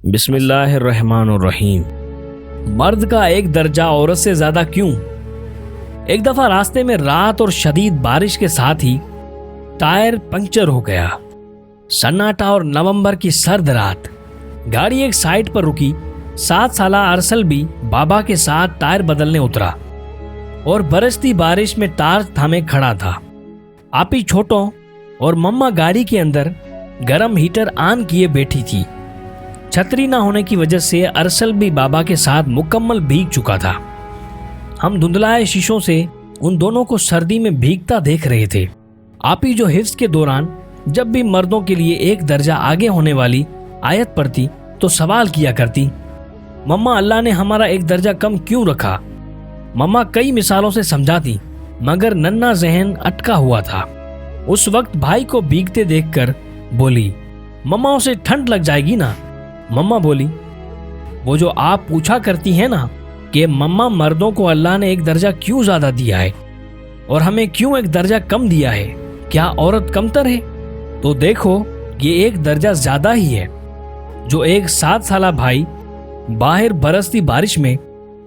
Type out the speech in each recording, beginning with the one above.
بسم اللہ الرحمن الرحیم۔ مرد کا ایک درجہ عورت سے زیادہ کیوں؟ ایک دفعہ راستے میں رات اور شدید بارش کے ساتھ ہی ٹائر پنکچر ہو گیا۔ سناٹا اور نومبر کی سرد رات، گاڑی ایک سائٹ پر رکی۔ 7 سالہ ارسل بھی بابا کے ساتھ ٹائر بدلنے اترا اور برستی بارش میں ٹارچ تھامے کھڑا تھا۔ آپی چھوٹوں اور مما گاڑی کے اندر گرم ہیٹر آن کیے بیٹھی تھی۔ چھتری نہ ہونے کی وجہ سے ارسل بھی بابا کے ساتھ مکمل بھیگ چکا تھا۔ ہم دھندلائے شیشوں سے ان دونوں کو سردی میں بھیگتا دیکھ رہے تھے۔ آپی جو حفظ کے دوران جب بھی مردوں کے لیے ایک درجہ آگے ہونے والی آیت پڑھتی تو سوال کیا کرتی، مما اللہ نے ہمارا ایک درجہ کم کیوں رکھا؟ مما کئی مثالوں سے سمجھاتی مگر ننھا ذہن اٹکا ہوا تھا۔ اس وقت بھائی کو بھیگتے دیکھ کر بولی، مما اسے ٹھنڈ لگ جائے گی نا۔ مما بولی، وہ جو آپ پوچھا کرتی ہیں نا کہ مما مردوں کو اللہ نے ایک درجہ کیوں زیادہ دیا ہے اور ہمیں کیوں ایک درجہ کم دیا ہے، کیا عورت کمتر ہے؟ تو دیکھو یہ ایک درجہ زیادہ ہی ہے۔ جو ایک 7 سالہ بھائی باہر برستی بارش میں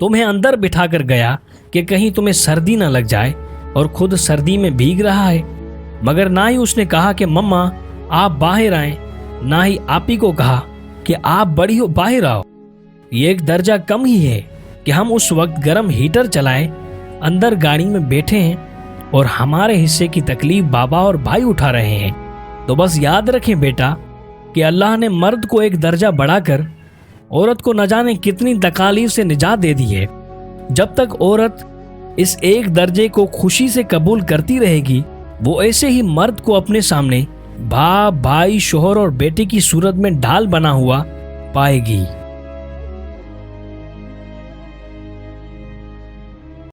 تمہیں اندر بٹھا کر گیا کہ کہیں تمہیں سردی نہ لگ جائے اور خود سردی میں بھیگ رہا ہے، مگر نہ ہی اس نے کہا کہ مما آپ باہر آئیں، نہ ہی آپی کو کہا کہ آپ بڑی ہو باہر آؤ۔ یہ ایک درجہ کم ہی ہے کہ ہم اس وقت گرم ہیٹر چلائے اندر گاڑی میں بیٹھے ہیں اور ہمارے حصے کی تکلیف بابا اور بھائی اٹھا رہے ہیں۔ تو بس یاد رکھیں بیٹا کہ اللہ نے مرد کو ایک درجہ بڑھا کر عورت کو نہ جانے کتنی تکالیف سے نجات دے دی ہے۔ جب تک عورت اس ایک درجے کو خوشی سے قبول کرتی رہے گی، وہ ایسے ہی مرد کو اپنے سامنے باپ، بھائی، شوہر اور بیٹے کی صورت میں ڈھال بنا ہوا پائے گی۔